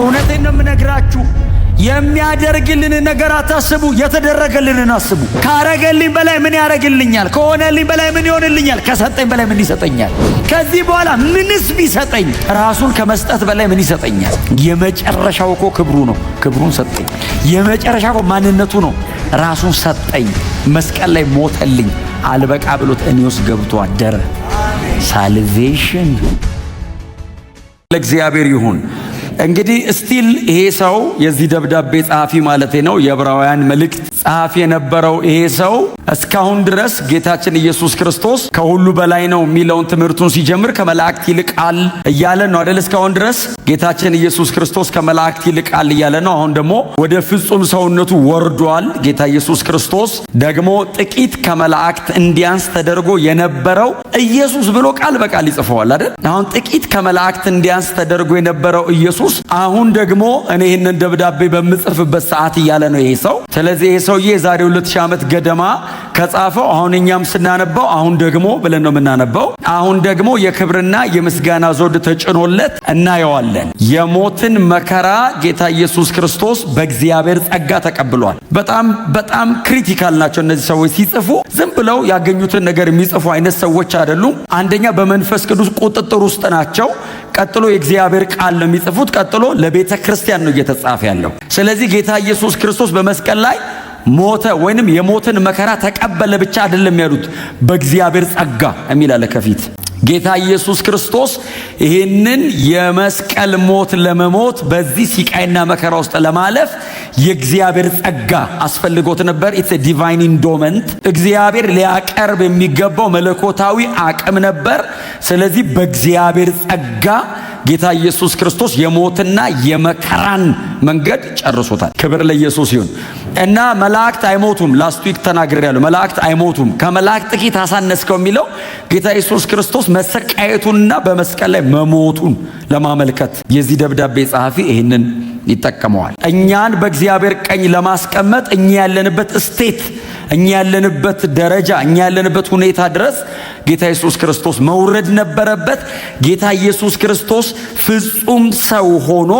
እውነቴን ነው የምነግራችሁ። የሚያደርግልን ነገር አታስቡ፣ የተደረገልንን አስቡ። ካረገልኝ በላይ ምን ያረግልኛል? ከሆነልኝ በላይ ምን ይሆንልኛል? ከሰጠኝ በላይ ምን ይሰጠኛል? ከዚህ በኋላ ምንስ ቢሰጠኝ ራሱን ከመስጠት በላይ ምን ይሰጠኛል? የመጨረሻው እኮ ክብሩ ነው። ክብሩን ሰጠኝ። የመጨረሻው እኮ ማንነቱ ነው። ራሱን ሰጠኝ። መስቀል ላይ ሞተልኝ። አልበቃ ብሎት እኔ ውስጥ ገብቶ አደረ። ሳልቬሽን ለእግዚአብሔር ይሁን። እንግዲህ ስቲል ይሄ ሰው የዚህ ደብዳቤ ጸሐፊ ማለት ነው፣ የዕብራውያን መልእክት ጸሐፊ የነበረው ይሄ ሰው እስካሁን ድረስ ጌታችን ኢየሱስ ክርስቶስ ከሁሉ በላይ ነው የሚለውን ትምህርቱን ሲጀምር ከመላእክት ይልቃል እያለ ነው አይደል? እስካሁን ድረስ ጌታችን ኢየሱስ ክርስቶስ ከመላእክት ይልቃል እያለ ነው። አሁን ደግሞ ወደ ፍጹም ሰውነቱ ወርዷል። ጌታ ኢየሱስ ክርስቶስ ደግሞ ጥቂት ከመላእክት እንዲያንስ ተደርጎ የነበረው ኢየሱስ ብሎ ቃል በቃል ይጽፈዋል አይደል? አሁን ጥቂት ከመላእክት እንዲያንስ ተደርጎ የነበረው ኢየሱስ አሁን ደግሞ እኔ ይህንን ደብዳቤ በምጽፍበት ሰዓት እያለ ነው ይሄ ሰው። ስለዚህ ይሄ ሰውዬ የዛሬ 2000 ዓመት ገደማ ከጻፈው አሁን እኛም ስናነባው አሁን ደግሞ ብለን ነው የምናነባው። አሁን ደግሞ የክብርና የምስጋና ዘውድ ተጭኖለት እናየዋለን። የሞትን መከራ ጌታ ኢየሱስ ክርስቶስ በእግዚአብሔር ጸጋ ተቀብሏል። በጣም ክሪቲካል ናቸው እነዚህ ሰዎች ሲጽፉ። ዝም ብለው ያገኙትን ነገር የሚጽፉ አይነት ሰዎች አይደሉም። አንደኛ በመንፈስ ቅዱስ ቁጥጥር ውስጥ ናቸው። ቀጥሎ የእግዚአብሔር ቃል ነው የሚጽፉት። ቀጥሎ ለቤተ ክርስቲያን ነው እየተጻፈ ያለው። ስለዚህ ጌታ ኢየሱስ ክርስቶስ በመስቀል ላይ ሞተ ወይንም የሞትን መከራ ተቀበለ ብቻ አይደለም ያሉት፣ በእግዚአብሔር ጸጋ የሚል አለ ከፊት። ጌታ ኢየሱስ ክርስቶስ ይህንን የመስቀል ሞት ለመሞት በዚህ ሲቃይና መከራ ውስጥ ለማለፍ የእግዚአብሔር ጸጋ አስፈልጎት ነበር። ኢትስ ዲቫይን ኢንዶመንት። እግዚአብሔር ሊያቀርብ የሚገባው መለኮታዊ አቅም ነበር። ስለዚህ በእግዚአብሔር ጸጋ ጌታ ኢየሱስ ክርስቶስ የሞትና የመከራን መንገድ ጨርሶታል። ክብር ለኢየሱስ ይሁን። እና መላእክት አይሞቱም። ላስት ዊክ ተናግሬያለሁ። መላእክት አይሞቱም። ከመላእክት ጥቂት አሳነስከው የሚለው ጌታ ኢየሱስ ክርስቶስ መሰቃየቱንና በመስቀል ላይ መሞቱን ለማመልከት የዚህ ደብዳቤ ጸሐፊ ይህንን ይጠቀመዋል። እኛን በእግዚአብሔር ቀኝ ለማስቀመጥ እኛ ያለንበት ስቴት፣ እኛ ያለንበት ደረጃ፣ እኛ ያለንበት ሁኔታ ድረስ ጌታ ኢየሱስ ክርስቶስ መውረድ ነበረበት። ጌታ ኢየሱስ ክርስቶስ ፍጹም ሰው ሆኖ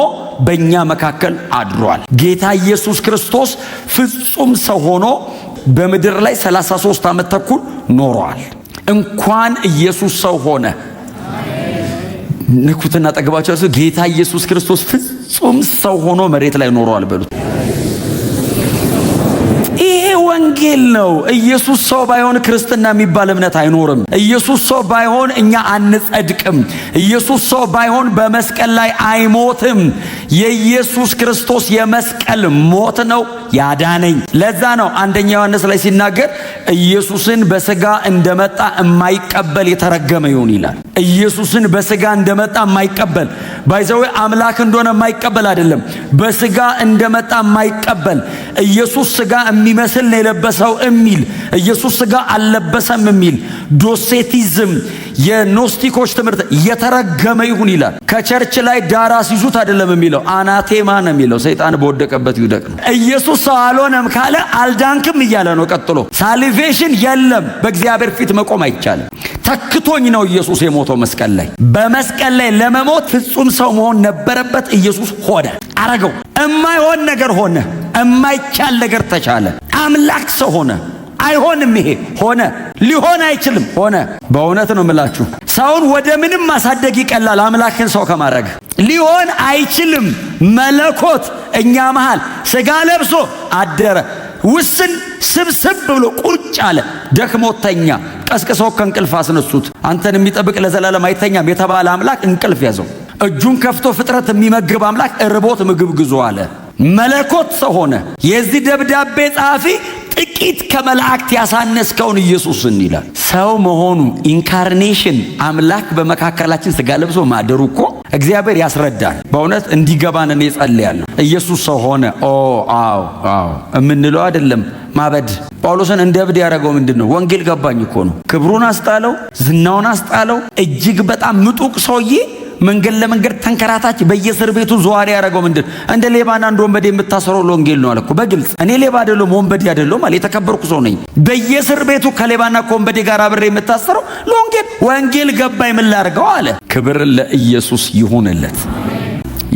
በእኛ መካከል አድሯል። ጌታ ኢየሱስ ክርስቶስ ፍጹም ሰው ሆኖ በምድር ላይ 33 ዓመት ተኩል ኖሯል። እንኳን ኢየሱስ ሰው ሆነ። ንኩትና ጠግባቸው ጌታ ኢየሱስ ክርስቶስ ፍጹም ሰው ሆኖ መሬት ላይ ኖሯል በሉት። ይሄ ወንጌል ነው። ኢየሱስ ሰው ባይሆን ክርስትና የሚባል እምነት አይኖርም። ኢየሱስ ሰው ባይሆን እኛ አንጸድቅም። ኢየሱስ ሰው ባይሆን በመስቀል ላይ አይሞትም። የኢየሱስ ክርስቶስ የመስቀል ሞት ነው ያዳነኝ። ለዛ ነው አንደኛ ዮሐንስ ላይ ሲናገር ኢየሱስን በስጋ እንደመጣ የማይቀበል የተረገመ ይሁን ይላል። ኢየሱስን በስጋ እንደመጣ የማይቀበል ባይዘው አምላክ እንደሆነ የማይቀበል አይደለም። በስጋ እንደመጣ የማይቀበል ኢየሱስ ስጋ የሚመስል ነው የለበሰው የሚል ኢየሱስ ስጋ አልለበሰም የሚል ዶሴቲዝም የኖስቲኮች ትምህርት የተረገመ ይሁን ይላል። ከቸርች ላይ ዳራ ሲዙት አይደለም የሚለው አናቴማ ነው የሚለው። ሰይጣን በወደቀበት ይውደቅ ነው። ኢየሱስ ሰው አልሆነም ካለ አልዳንክም እያለ ነው። ቀጥሎ ሳልቬሽን የለም። በእግዚአብሔር ፊት መቆም አይቻልም። ተክቶኝ ነው ኢየሱስ የሞተው መስቀል ላይ። በመስቀል ላይ ለመሞት ፍጹም ሰው መሆን ነበረበት። ኢየሱስ ሆነ፣ አረገው። እማይሆን ነገር ሆነ፣ እማይቻል ነገር ተቻለ። አምላክ ሰው ሆነ። አይሆንም፣ ይሄ ሆነ። ሊሆን አይችልም፣ ሆነ። በእውነት ነው የምላችሁ፣ ሰውን ወደ ምንም ማሳደግ ይቀላል አምላክን ሰው ከማድረግ። ሊሆን አይችልም። መለኮት እኛ መሃል ስጋ ለብሶ አደረ። ውስን ስብስብ ብሎ ቁጭ አለ። ደክሞተኛ ቀስቅሰው ከእንቅልፍ አስነሱት። አንተን የሚጠብቅ ለዘላለም አይተኛም የተባለ አምላክ እንቅልፍ ያዘው። እጁን ከፍቶ ፍጥረት የሚመግብ አምላክ እርቦት ምግብ ግዙ አለ። መለኮት ሰው ሆነ። የዚህ ደብዳቤ ጸሐፊ ጥቂት ከመላእክት ያሳነስከውን ኢየሱስን ይላል። ሰው መሆኑ ኢንካርኔሽን፣ አምላክ በመካከላችን ስጋ ለብሶ ማደሩ እኮ እግዚአብሔር ያስረዳል። በእውነት እንዲገባን እኔ ጸልያለሁ። ኢየሱስ ሰው ሆነ። አዎ የምንለው አይደለም ማበድ። ጳውሎስን እንደ እብድ ያደረገው ምንድነው? ወንጌል ገባኝ እኮ ነው። ክብሩን አስጣለው፣ ዝናውን አስጣለው። እጅግ በጣም ምጡቅ ሰውዬ መንገድ ለመንገድ ተንከራታች በየእስር ቤቱ ዘዋሪ ያደረገው ምንድን? እንደ ሌባና እንደ ወንበዴ የምታሰረው ለወንጌል ነው አለ እኮ በግልጽ። እኔ ሌባ አይደለም ወንበዴ አይደለም አለ። የተከበርኩ ሰው ነኝ። በየእስር ቤቱ ከሌባና ከወንበዴ ጋር አብሬ የምታሰረው ለወንጌል። ወንጌል ገባኝ ምን ላድርገው አለ። ክብር ለኢየሱስ ይሁንለት።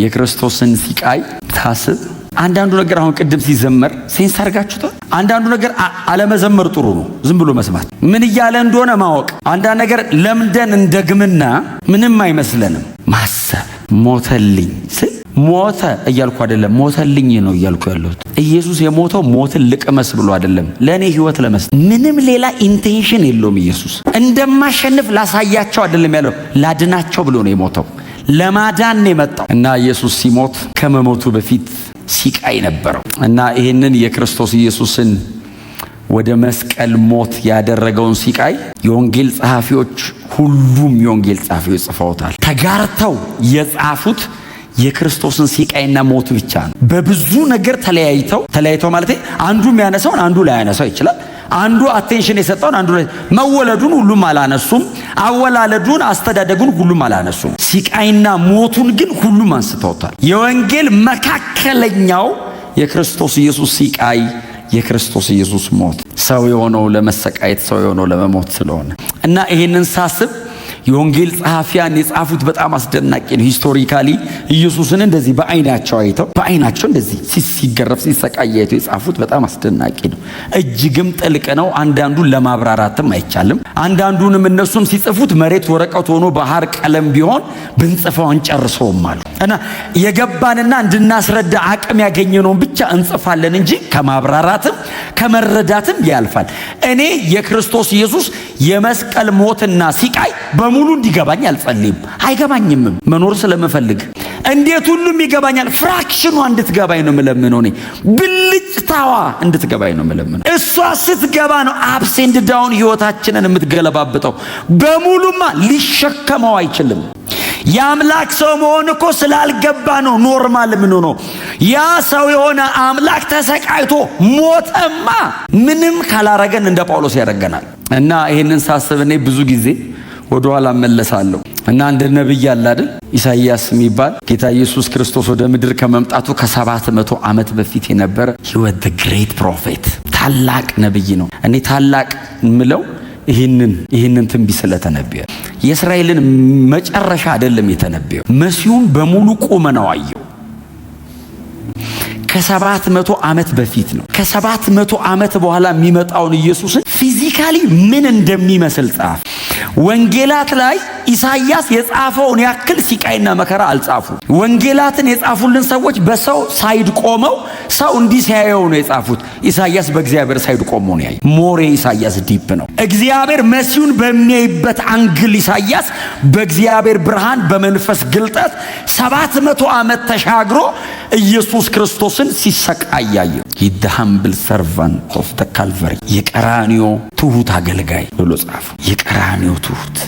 የክርስቶስን ሲቃይ ታስብ። አንዳንዱ ነገር አሁን ቅድም ሲዘመር ሴንስ አድርጋችሁታል። አንዳንዱ ነገር አለመዘመር ጥሩ ነው፣ ዝም ብሎ መስማት፣ ምን እያለ እንደሆነ ማወቅ። አንዳንድ ነገር ለምደን እንደግምና ምንም አይመስለንም። ማሰብ ሞተልኝ ስል ሞተ እያልኩ አይደለም፣ ሞተልኝ ነው እያልኩ ያለሁት። ኢየሱስ የሞተው ሞትን ልቅመስ ብሎ አይደለም፣ ለእኔ ህይወት ለመስጠት። ምንም ሌላ ኢንቴንሽን የለውም። ኢየሱስ እንደማሸንፍ ላሳያቸው አይደለም ያለው፣ ላድናቸው ብሎ ነው የሞተው። ለማዳን ነው የመጣው። እና ኢየሱስ ሲሞት ከመሞቱ በፊት ሲቃይ ነበረው። እና ይህንን የክርስቶስ ኢየሱስን ወደ መስቀል ሞት ያደረገውን ሲቃይ የወንጌል ጸሐፊዎች፣ ሁሉም የወንጌል ጸሐፊዎች ጽፈውታል። ተጋርተው የጻፉት የክርስቶስን ሲቃይና ሞት ብቻ ነው። በብዙ ነገር ተለያይተው ማለት አንዱ የሚያነሳውን አንዱ ላይ ያነሳው ይችላል። አንዱ አቴንሽን የሰጠውን አንዱ ላይ መወለዱን ሁሉም አላነሱም። አወላለዱን፣ አስተዳደጉን ሁሉም አላነሱም። ሲቃይና ሞቱን ግን ሁሉም አንስተውታል። የወንጌል መካከለኛው የክርስቶስ ኢየሱስ ሲቃይ፣ የክርስቶስ ኢየሱስ ሞት፣ ሰው የሆነው ለመሰቃየት፣ ሰው የሆነው ለመሞት ስለሆነ እና ይሄንን ሳስብ የወንጌል ጸሐፊያን የጻፉት በጣም አስደናቂ ነው። ሂስቶሪካሊ ኢየሱስን እንደዚህ በአይናቸው አይተው በአይናቸው እንደዚህ ሲገረፍ ሲሰቃይ አይተው የጻፉት በጣም አስደናቂ ነው። እጅግም ጥልቅ ነው። አንዳንዱን ለማብራራትም አይቻልም። አንዳንዱንም እነሱም ሲጽፉት መሬት ወረቀት ሆኖ ባህር ቀለም ቢሆን ብንጽፈው አንጨርሰውም አሉ እና የገባንና እንድናስረዳ አቅም ያገኘነውን ብቻ እንጽፋለን እንጂ ከማብራራትም ከመረዳትም ያልፋል። እኔ የክርስቶስ ኢየሱስ የመስቀል ሞትና ሲቃይ በሙሉ እንዲገባኝ አልጸልይም፣ አይገባኝም። መኖር ስለምፈልግ እንዴት ሁሉም ይገባኛል፣ ፍራክሽኗ እንድትገባኝ ነው የምለምነው። እኔ ብልጭታዋ እንድትገባኝ ነው የምለምነው። እሷ ስትገባ ነው አፕስ ኤንድ ዳውን ህይወታችንን የምትገለባብጠው። በሙሉማ ሊሸከመው አይችልም። የአምላክ ሰው መሆን እኮ ስላልገባ ነው ኖርማል ምን ሆኖ። ያ ሰው የሆነ አምላክ ተሰቃይቶ ሞተማ ምንም ካላረገን እንደ ጳውሎስ ያደርገናል። እና ይሄንን ሳስብ እኔ ብዙ ጊዜ ወደ ኋላ መለሳለሁ። እና አንድ ነብይ አለ አይደል፣ ኢሳይያስ የሚባል ጌታ ኢየሱስ ክርስቶስ ወደ ምድር ከመምጣቱ ከ700 ዓመት በፊት የነበረ ህይወት the great prophet ታላቅ ነብይ ነው። እኔ ታላቅ ምለው ይህንን ትንቢት ስለተነበየ የእስራኤልን መጨረሻ አይደለም የተነበየው፣ መሲሁን በሙሉ ቁመናው አየው። ከ700 ዓመት በፊት ነው። ከ700 ዓመት በኋላ የሚመጣውን ኢየሱስን ፊዚካሊ ምን እንደሚመስል ጻፍ። ወንጌላት ላይ ኢሳይያስ የጻፈውን ያክል ሲቃይና መከራ አልጻፉ። ወንጌላትን የጻፉልን ሰዎች በሰው ሳይድ ቆመው ሰው እንዲህ ሲያየው ነው የጻፉት። ኢሳይያስ በእግዚአብሔር ሳይድ ቆሞ ነው ያየው። ሞሬ ኢሳይያስ ዲፕ ነው። እግዚአብሔር መሲሁን በሚያይበት አንግል ኢሳይያስ በእግዚአብሔር ብርሃን በመንፈስ ግልጠት 700 ዓመት ተሻግሮ ኢየሱስ ክርስቶስን ሲሰቃይ ያየው። the humble servant of the Calvary የቀራንዮ ትሁት አገልጋይ ብሎ ጻፈ። የቀራንዮ ትሁት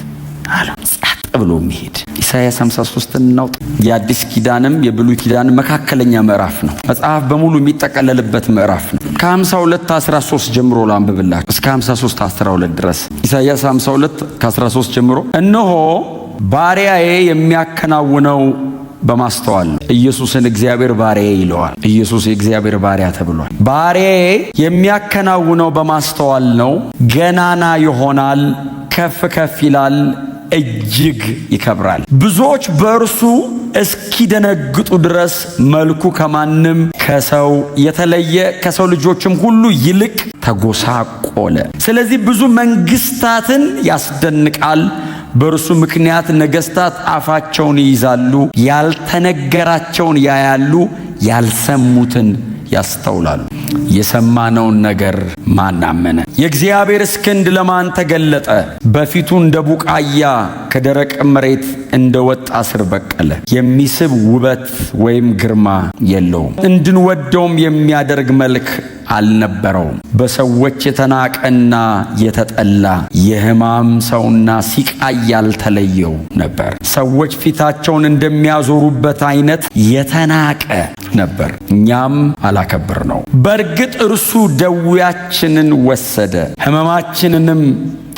አለ ጻጥ ብሎ የሚሄድ ኢሳይያስ 53 ነው። የአዲስ ኪዳንም የብሉይ ኪዳን መካከለኛ ምዕራፍ ነው። መጽሐፍ በሙሉ የሚጠቀለልበት ምዕራፍ ነው። ከ52:13 ጀምሮ ላንብብላችሁ እስከ 53:12 ድረስ። ኢሳይያስ 52 ከ13 ጀምሮ እነሆ ባሪያዬ የሚያከናውነው በማስተዋል ኢየሱስን እግዚአብሔር ባሪያዬ ይለዋል። ኢየሱስ የእግዚአብሔር ባሪያ ተብሏል። ባሪያዬ የሚያከናውነው በማስተዋል ነው። ገናና ይሆናል፣ ከፍ ከፍ ይላል፣ እጅግ ይከብራል። ብዙዎች በእርሱ እስኪደነግጡ ድረስ መልኩ ከማንም ከሰው የተለየ ከሰው ልጆችም ሁሉ ይልቅ ተጎሳቆለ። ስለዚህ ብዙ መንግስታትን ያስደንቃል። በእርሱ ምክንያት ነገስታት አፋቸውን ይይዛሉ። ያልተነገራቸውን ያያሉ፣ ያልሰሙትን ያስተውላሉ። የሰማነውን ነገር ማን አመነ? የእግዚአብሔር ክንድ ለማን ተገለጠ? በፊቱ እንደ ቡቃያ ከደረቅ መሬት እንደወጣ ስር በቀለ። የሚስብ ውበት ወይም ግርማ የለውም፣ እንድንወደውም የሚያደርግ መልክ አልነበረውም። በሰዎች የተናቀና የተጠላ የሕማም ሰውና ሲቃይ ያልተለየው ነበር። ሰዎች ፊታቸውን እንደሚያዞሩበት አይነት የተናቀ ነበር፣ እኛም አላከበር ነው። በእርግጥ እርሱ ደዌያችንን ወሰደ፣ ሕመማችንንም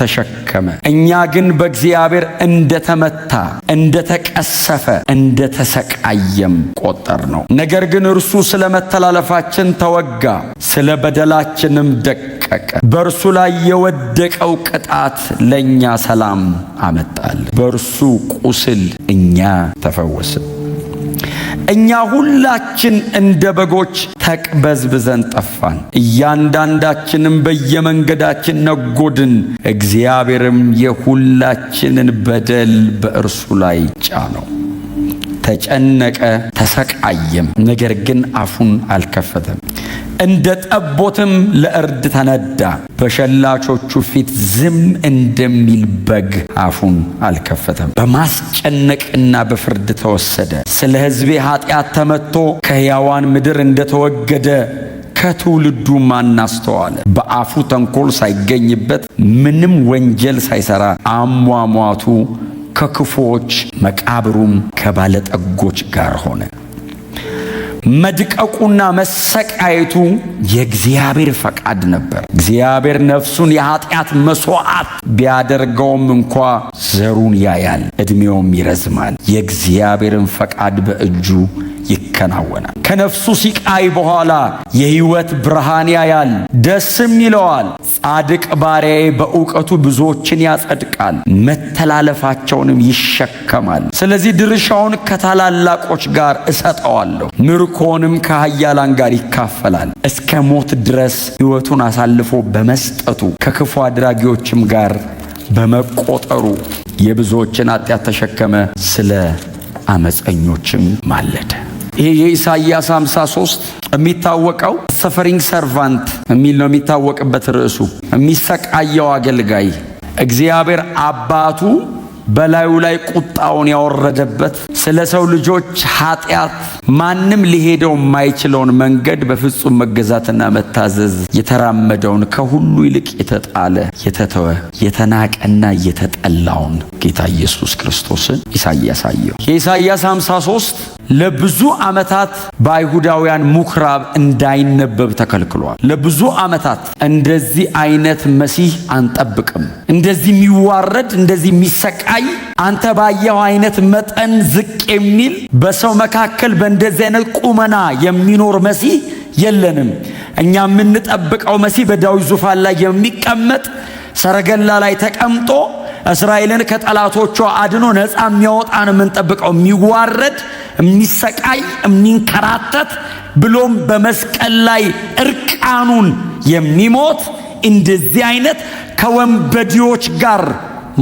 ተሸከመ። እኛ ግን በእግዚአብሔር እንደተመታ፣ እንደተቀሰፈ፣ እንደተሰቃየም ቆጠር ነው። ነገር ግን እርሱ ስለ መተላለፋችን ተወጋ፣ ስለ በደላችንም ደቀቀ። በእርሱ ላይ የወደቀው ቅጣት ለእኛ ሰላም አመጣል፣ በእርሱ ቁስል እኛ ተፈወስን። እኛ ሁላችን እንደ በጎች ተቅበዝብዘን ጠፋን፣ እያንዳንዳችንም በየመንገዳችን ነጎድን፣ እግዚአብሔርም የሁላችንን በደል በእርሱ ላይ ጫነው። ተጨነቀ፣ ተሰቃየም፣ ነገር ግን አፉን አልከፈተም። እንደ ጠቦትም ለእርድ ተነዳ፣ በሸላቾቹ ፊት ዝም እንደሚል በግ አፉን አልከፈተም። በማስጨነቅና በፍርድ ተወሰደ። ስለ ሕዝቤ ኃጢአት ተመትቶ ከሕያዋን ምድር እንደተወገደ ከትውልዱ ማን አስተዋለ? በአፉ ተንኮል ሳይገኝበት ምንም ወንጀል ሳይሰራ አሟሟቱ ከክፉዎች መቃብሩም ከባለጠጎች ጋር ሆነ። መድቀቁና መሰቃየቱ የእግዚአብሔር ፈቃድ ነበር። እግዚአብሔር ነፍሱን የኃጢአት መስዋዕት ቢያደርገውም እንኳ ዘሩን ያያል፣ ዕድሜውም ይረዝማል። የእግዚአብሔርን ፈቃድ በእጁ ይከናወናል። ከነፍሱ ሲቃይ በኋላ የሕይወት ብርሃን ያያል፣ ደስም ይለዋል። ጻድቅ ባሪያዬ በእውቀቱ ብዙዎችን ያጸድቃል፣ መተላለፋቸውንም ይሸከማል። ስለዚህ ድርሻውን ከታላላቆች ጋር እሰጠዋለሁ፣ ምርኮንም ከኃያላን ጋር ይካፈላል። እስከ ሞት ድረስ ሕይወቱን አሳልፎ በመስጠቱ ከክፉ አድራጊዎችም ጋር በመቆጠሩ የብዙዎችን ኃጢአት ተሸከመ፣ ስለ አመፀኞችም ማለደ። ይሄ የኢሳይያስ 53 የሚታወቀው ሰፈሪንግ ሰርቫንት የሚል ነው የሚታወቅበት ርዕሱ። የሚሰቃየው አገልጋይ እግዚአብሔር አባቱ በላዩ ላይ ቁጣውን ያወረደበት፣ ስለ ሰው ልጆች ኃጢአት ማንም ሊሄደው የማይችለውን መንገድ በፍጹም መገዛትና መታዘዝ የተራመደውን፣ ከሁሉ ይልቅ የተጣለ የተተወ የተናቀና የተጠላውን ጌታ ኢየሱስ ክርስቶስን ኢሳይያስ አየው። የኢሳይያስ 53 ለብዙ ዓመታት በአይሁዳውያን ምኵራብ እንዳይነበብ ተከልክሏል። ለብዙ ዓመታት እንደዚህ አይነት መሲህ አንጠብቅም፣ እንደዚህ የሚዋረድ እንደዚህ የሚሰቃይ አንተ ባየው አይነት መጠን ዝቅ የሚል በሰው መካከል በእንደዚህ አይነት ቁመና የሚኖር መሲህ የለንም። እኛ የምንጠብቀው መሲህ በዳዊት ዙፋን ላይ የሚቀመጥ ሰረገላ ላይ ተቀምጦ እስራኤልን ከጠላቶቿ አድኖ ነፃ የሚያወጣን የምንጠብቀው፣ የሚዋረድ የሚሰቃይ የሚንከራተት ብሎም በመስቀል ላይ እርቃኑን የሚሞት እንደዚህ አይነት ከወንበዴዎች ጋር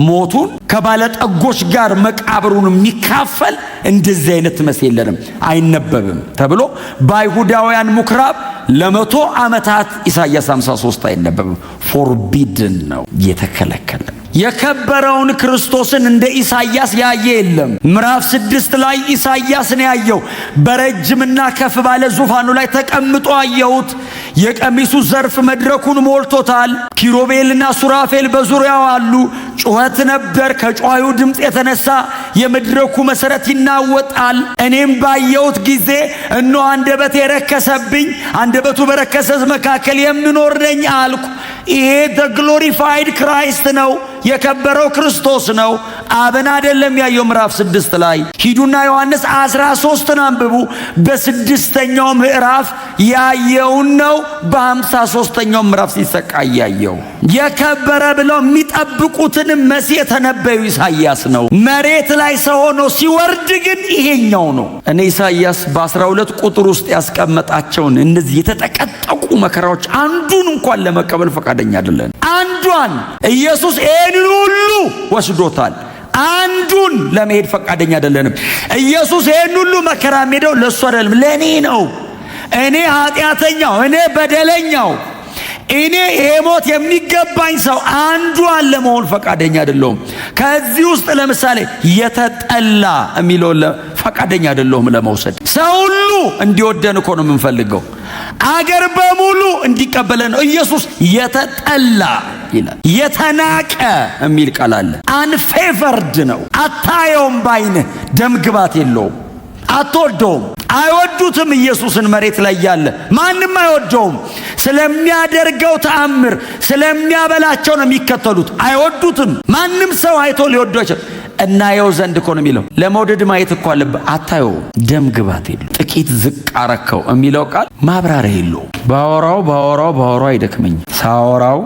ሞቱን ከባለጠጎች ጋር መቃብሩን የሚካፈል እንደዚህ አይነት መሲህ የለንም፣ አይነበብም ተብሎ በአይሁዳውያን ምኵራብ ለ100 ዓመታት ኢሳይያስ 53 አይነበብም። ፎርቢድን ነው፣ የተከለከለ። የከበረውን ክርስቶስን እንደ ኢሳይያስ ያየ የለም። ምዕራፍ 6 ላይ ኢሳይያስን ያየው በረጅምና ከፍ ባለ ዙፋኑ ላይ ተቀምጦ አየሁት። የቀሚሱ ዘርፍ መድረኩን ሞልቶታል። ኪሩቤልና ሱራፌል በዙሪያው አሉ። ጩኸት ነበር። ከጮኻዩ ድምፅ የተነሳ የመድረኩ መሰረት ይናወጣል። እኔም ባየሁት ጊዜ እነሆ አንደበቴ ረከሰብኝ፣ አንደበቱ በረከሰ መካከል የምኖር ነኝ አልኩ። ይሄ ግሎሪፋይድ ክራይስት ነው፣ የከበረው ክርስቶስ ነው። አብን አይደለም ያየው። ምዕራፍ 6 ላይ ሂዱና ዮሐንስ 13ን አንብቡ። በ6ኛው ምዕራፍ ያየውን ነው በ53ኛው ምዕራፍ ሲሰቃይ ያየው። የከበረ ብለው የሚጠብቁትን መሲህ የተነበዩ ኢሳይያስ ነው። መሬት ላይ ሰው ሆኖ ሲወርድ ግን ይሄኛው ነው። እኔ ኢሳይያስ በ12 ቁጥር ውስጥ ያስቀመጣቸውን እነዚህ የተጠቀጠቁ መከራዎች አንዱን እንኳን ለመቀበል ፈቃደኛ አይደለን። አንዷን ኢየሱስ ይሄን ሁሉ ወስዶታል። አንዱን ለመሄድ ፈቃደኛ አይደለንም። ኢየሱስ ይሄን ሁሉ መከራ ሄደው ለሱ አይደለም፣ ለኔ ነው። እኔ ኃጢአተኛው፣ እኔ በደለኛው፣ እኔ ይሄ ሞት የሚገባኝ ሰው አንዷን ለመሆን ፈቃደኛ አይደለሁም። ከዚህ ውስጥ ለምሳሌ የተጠላ የሚለውን ፈቃደኛ አይደለሁም ለመውሰድ። ሰው ሁሉ እንዲወደን እኮ ነው የምንፈልገው። አገር በሙሉ እንዲቀበለን ነው። ኢየሱስ የተጠላ ይላል። የተናቀ የሚል ቃል አለ። አንፌቨርድ ነው። አታየውም፣ ባይንህ ደም ግባት የለውም፣ አትወደውም። አይወዱትም። ኢየሱስን መሬት ላይ ያለ ማንም አይወደውም። ስለሚያደርገው ተአምር ስለሚያበላቸው ነው የሚከተሉት። አይወዱትም። ማንም ሰው አይቶ ሊወደው ይችላል። እናየው ዘንድ እኮ ነው የሚለው። ለመውደድ ማየት እኮ አለብህ። አታየው፣ ደም ግባት የለው። ጥቂት ዝቅ አረከው የሚለው ቃል ማብራሪያ የለው። ባወራው አይደክመኝ፣ ሳወራው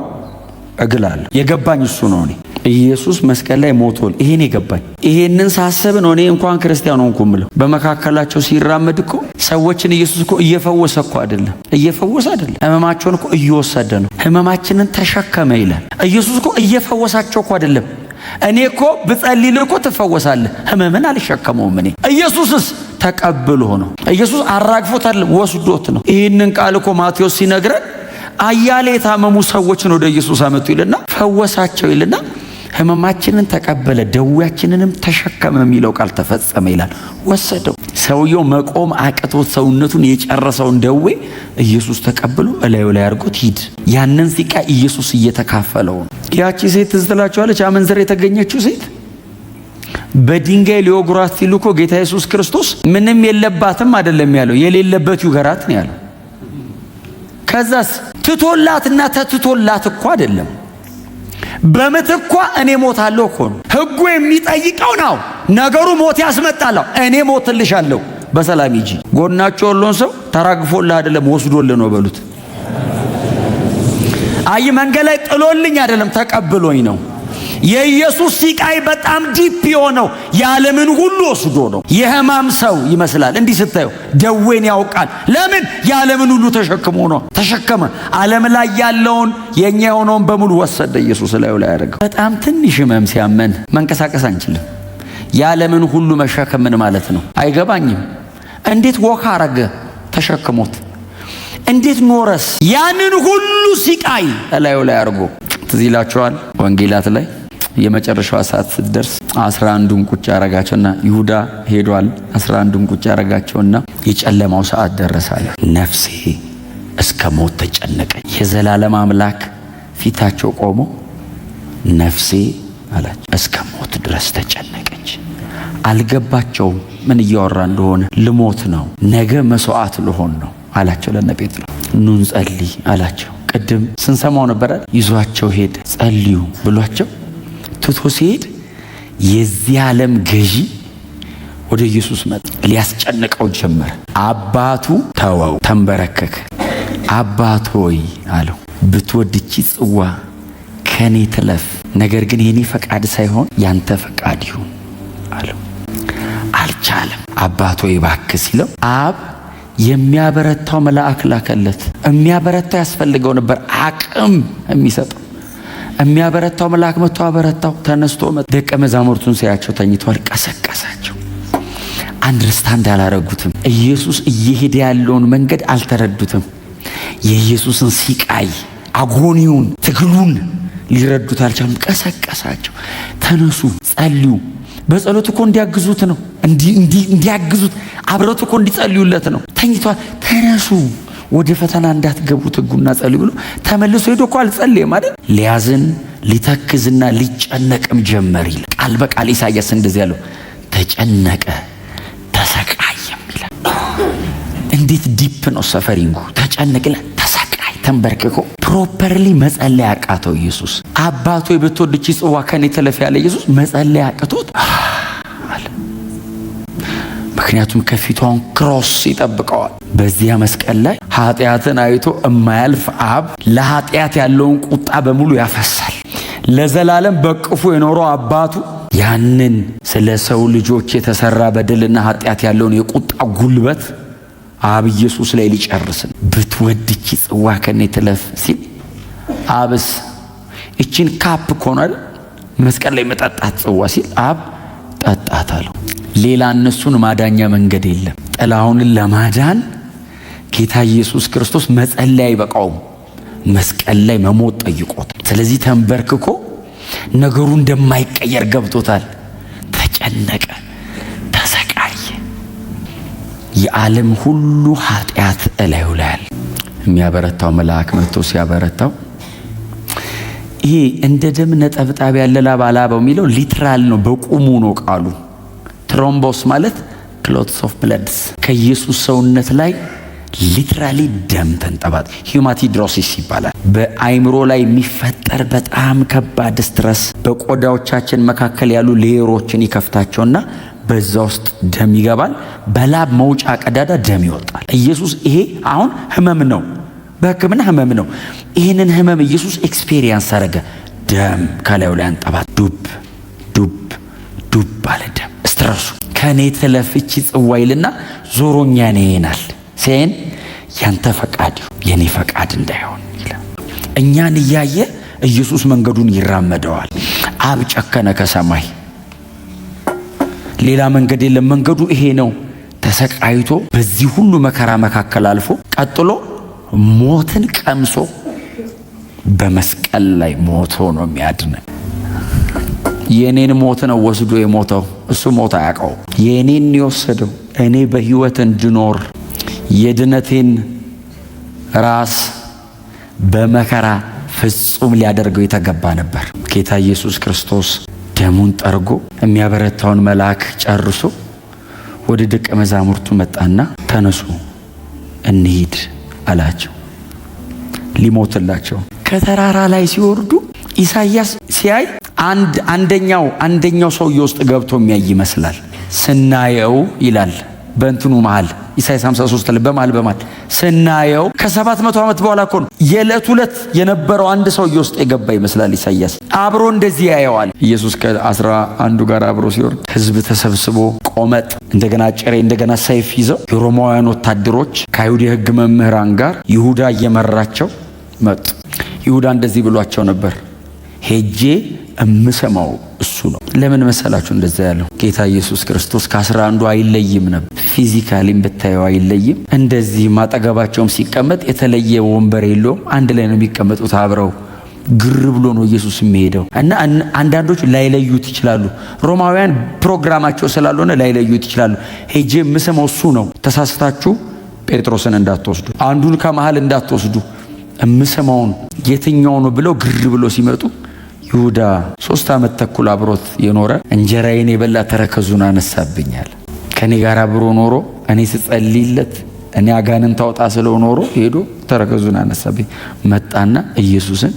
እግላለሁ። የገባኝ እሱ ነው። እኔ ኢየሱስ መስቀል ላይ ሞቷል። ይሄን ይገባኝ። ይሄንን ሳስብ ነው እኔ እንኳን ክርስቲያን ሆንኩ ምለው። በመካከላቸው ሲራመድ እኮ ሰዎችን ኢየሱስ እኮ እየፈወሰ እኮ አይደለም፣ እየፈወሰ አይደለም፣ ህመማቸውን እኮ እየወሰደ ነው። ህመማችንን ተሸከመ ይላል። ኢየሱስ እኮ እየፈወሳቸው እኮ አይደለም። እኔ እኮ ብጸልይ እኮ ትፈወሳለህ፣ ህመምን አልሸከመውም እኔ። ኢየሱስስ ተቀብሎ ነው። ኢየሱስ አራግፎት አይደለም ወስዶት ነው። ይህንን ቃል እኮ ማቴዎስ ሲነግረን አያሌ የታመሙ ሰዎችን ወደ ኢየሱስ አመጡ ይልና ፈወሳቸው ይልና ህመማችንን ተቀበለ ደዌያችንንም ተሸከመ የሚለው ቃል ተፈጸመ ይላል። ወሰደው። ሰውየው መቆም አቅቶት ሰውነቱን የጨረሰውን ደዌ ኢየሱስ ተቀብሎ እላዩ ላይ አድርጎት ሂድ። ያንን ሲቃይ ኢየሱስ እየተካፈለው ነው። ያቺ ሴት ትዝ ትላችኋለች፣ አመንዝራ የተገኘችው ሴት በድንጋይ ሊወግሯት ሲሉ እኮ ጌታ ኢየሱስ ክርስቶስ ምንም የለባትም አይደለም ያለው፣ የሌለበት ይውገራት ነው ያለው። ከዛስ ትቶላትና ተትቶላት እኮ አይደለም፣ በምትኳ እኔ ሞታለሁ እኮ ነው ህጉ የሚጠይቀው ነው። ነገሩ ሞት ያስመጣለው እኔ ሞትልሻለሁ በሰላም ሂጂ። ጎናቸው ያለውን ሰው ተራግፎልህ አይደለም ወስዶልህ ነው በሉት። አይ መንገድ ላይ ጥሎልኝ አይደለም ተቀብሎኝ ነው። የኢየሱስ ሲቃይ በጣም ዲፕ የሆነው የዓለምን ሁሉ ወስዶ ነው። የህማም ሰው ይመስላል እንዲህ ስታየው፣ ደዌን ያውቃል። ለምን? የዓለምን ሁሉ ተሸክሞ ነው። ተሸከመ። ዓለም ላይ ያለውን የኛ የሆነውን በሙሉ ወሰደ ኢየሱስ ላይ ያደረገው። በጣም ትንሽ ህመም ሲያመን መንቀሳቀስ አንችልም። የዓለምን ሁሉ መሸከም ምን ማለት ነው? አይገባኝም። እንዴት ወካ አረገ ተሸክሞት? እንዴት ኖረስ? ያንን ሁሉ ሲቃይ ላይ አድርጎ ትዝ ይላችኋል ወንጌላት ላይ የመጨረሻዋ ሰዓት ስትደርስ 11ዱን ቁጭ ያረጋቸውና ይሁዳ ሄዷል። 11ዱን ቁጭ ያረጋቸውና የጨለማው ሰዓት ደረሳለ። ነፍሴ እስከ ሞት ተጨነቀች። የዘላለም አምላክ ፊታቸው ቆሞ ነፍሴ አላቸው እስከ ሞት ድረስ ተጨነቀች። አልገባቸውም ምን እያወራ እንደሆነ። ልሞት ነው፣ ነገ መስዋዕት ልሆን ነው አላቸው ለነ ጴጥሮስ። ኑ እንጸልይ አላቸው። ቅድም ስንሰማው ነበር። ይዟቸው ሄደ። ጸልዩ ብሏቸው ትቶ ሲሄድ የዚህ ዓለም ገዢ ወደ ኢየሱስ መጣ። ሊያስጨንቀው ጀመረ። አባቱ ተወው፣ ተንበረከከ። አባት ሆይ አለው፣ ብትወድ ይህች ጽዋ ከኔ ትለፍ፣ ነገር ግን የኔ ፈቃድ ሳይሆን ያንተ ፈቃድ ይሁን አለው። አልቻለም። አባት ሆይ እባክህ ሲለው አብ የሚያበረታው መልአክ ላከለት። የሚያበረታው ያስፈልገው ነበር፣ አቅም የሚሰጠው የሚያበረታው መልአክ መጥቶ አበረታው። ተነስቶ ደቀ መዛሙርቱን ሲያቸው ተኝተዋል፣ ቀሰቀሳቸው። አንደርስታንድ አላረጉትም። ኢየሱስ እየሄደ ያለውን መንገድ አልተረዱትም። የኢየሱስን ሲቃይ፣ አጎኒውን፣ ትግሉን ሊረዱት አልቻሉም። ቀሰቀሳቸው። ተነሱ፣ ጸልዩ። በጸሎት እኮ እንዲያግዙት ነው፣ እንዲያግዙት አብረቱ እኮ እንዲጸልዩለት ነው። ተኝቷል። ተነሱ፣ ወደ ፈተና እንዳትገቡ ትጉና ጸልዩ ብሎ ተመልሶ ሄዶ እኮ አልጸለየም አይደል? ሊያዝን ሊተክዝና ሊጨነቅም ጀመር ይላል። ቃል በቃል ኢሳይያስ እንደዚህ ያለው ተጨነቀ ተሰቃየም ይላል። እንዴት ዲፕ ነው ሰፈሪንጉ! ተጨነቀ፣ ተሰቃይ፣ ተንበርክኮ ፕሮፐርሊ መጸለይ አቃተው ኢየሱስ። አባቶ ብትወድ ይህች ጽዋ ከኔ ትለፍ ያለ ኢየሱስ መጸለይ አቅቶት አለ። ምክንያቱም ከፊቷን ክሮስ ይጠብቀዋል። በዚያ መስቀል ላይ ኃጢአትን አይቶ የማያልፍ አብ ለኃጢአት ያለውን ቁጣ በሙሉ ያፈሳል። ለዘላለም በቅፉ የኖረው አባቱ ያንን ስለ ሰው ልጆች የተሰራ በደልና ኃጢአት ያለውን የቁጣ ጉልበት አብ ኢየሱስ ላይ ሊጨርስን ብትወድ ይህች ጽዋ ከኔ ትለፍ ሲል አብስ እቺን ካፕ ኮናል መስቀል ላይ መጠጣት ጽዋ ሲል አብ ጠጣት አለው። ሌላ እነሱን ማዳኛ መንገድ የለም። ጥላሁንን ለማዳን ጌታ ኢየሱስ ክርስቶስ መጸለይ አይበቃውም፣ መስቀል ላይ መሞት ጠይቆት። ስለዚህ ተንበርክኮ ነገሩ እንደማይቀየር ገብቶታል። ተጨነቀ፣ ተሰቃየ። የዓለም ሁሉ ኃጢአት እላዩ ላይ አለ። የሚያበረታው መልአክ መጥቶ ሲያበረታው ይሄ እንደ ደም ነጠብጣብ ያለ ላብ አላበው የሚለው ሊትራል ነው፣ በቁሙ ነው ቃሉ። ትሮምቦስ ማለት ክሎትስ ኦፍ ብለድስ ከኢየሱስ ሰውነት ላይ ሊትራሊ ደም ተንጠባጥ፣ ሂማቲድሮሲስ ይባላል። በአይምሮ ላይ የሚፈጠር በጣም ከባድ ስትረስ በቆዳዎቻችን መካከል ያሉ ሌየሮችን ይከፍታቸውና በዛ ውስጥ ደም ይገባል። በላብ መውጫ ቀዳዳ ደም ይወጣል። ኢየሱስ ይሄ አሁን ህመም ነው፣ በሕክምና ህመም ነው። ይህንን ህመም ኢየሱስ ኤክስፔሪየንስ አረገ። ደም ከላዩ ላይ አንጠባት። ዱብ ዱብ ዱብ አለ ደም። ስትረሱ ከኔ ተለፍቺ ጽዋይልና ዞሮኛ ነይናል ሲን ያንተ ፈቃድ የኔ ፈቃድ እንዳይሆን ይላል። እኛን እያየ ኢየሱስ መንገዱን ይራመደዋል። አብ ጨከነ ከሰማይ ሌላ መንገድ የለም፣ መንገዱ ይሄ ነው። ተሰቃይቶ በዚህ ሁሉ መከራ መካከል አልፎ ቀጥሎ ሞትን ቀምሶ በመስቀል ላይ ሞቶ ነው የሚያድነን። የኔን ሞት ነው ወስዶ የሞተው፣ እሱ ሞት አያውቀው። የኔን የወሰደው እኔ በህይወት እንድኖር የድነቴን ራስ በመከራ ፍጹም ሊያደርገው የተገባ ነበር። ጌታ ኢየሱስ ክርስቶስ ደሙን ጠርጎ የሚያበረታውን መልአክ ጨርሶ ወደ ደቀ መዛሙርቱ መጣና ተነሱ እንሂድ አላቸው። ሊሞትላቸው ከተራራ ላይ ሲወርዱ ኢሳይያስ ሲያይ አንደኛው ሰውዬ ውስጥ ገብቶ የሚያይ ይመስላል። ስናየው ይላል በእንትኑ መሃል ኢሳይያስ 53 ላይ በመሃል ስናየው ከ700 ዓመት በኋላ እኮ ነው የዕለት ሁለት የነበረው አንድ ሰውዬ ውስጥ የገባ ይመስላል። ኢሳይያስ አብሮ እንደዚህ ያየዋል። ኢየሱስ ከ11 ጋር አብሮ ሲወርድ ህዝብ ተሰብስቦ ቆመጥ፣ እንደገና ጭሬ፣ እንደገና ሰይፍ ይዘው የሮማውያን ወታደሮች ከአይሁድ የህግ መምህራን ጋር ይሁዳ እየመራቸው መጡ። ይሁዳ እንደዚህ ብሏቸው ነበር፣ ሄጄ እምሰማው እሱ ነው። ለምን መሰላችሁ እንደዛ ያለው? ጌታ ኢየሱስ ክርስቶስ ከ11 አይለይም ነበር። ፊዚካሊም ብታየው አይለይም። እንደዚህ ማጠገባቸውም ሲቀመጥ የተለየ ወንበር የለውም። አንድ ላይ ነው የሚቀመጡት አብረው። ግር ብሎ ነው ኢየሱስ የሚሄደው እና አንዳንዶች ላይለዩት ይችላሉ። ሮማውያን ፕሮግራማቸው ስላልሆነ ላይለዩት ይችላሉ። ሄጄ እምሰማው እሱ ነው። ተሳስታችሁ ጴጥሮስን እንዳትወስዱ፣ አንዱን ከመሃል እንዳትወስዱ፣ እምሰማውን የትኛው ነው ብለው ግር ብሎ ሲመጡ ይሁዳ 3 ዓመት ተኩል አብሮት የኖረ እንጀራዬን የበላ ተረከዙን አነሳብኛል። ከኔ ጋር አብሮ ኖሮ እኔ ስጸልይለት እኔ አጋንንት ታውጣ ስለው ኖሮ ሄዶ ተረከዙን አነሳብኝ። መጣና ኢየሱስን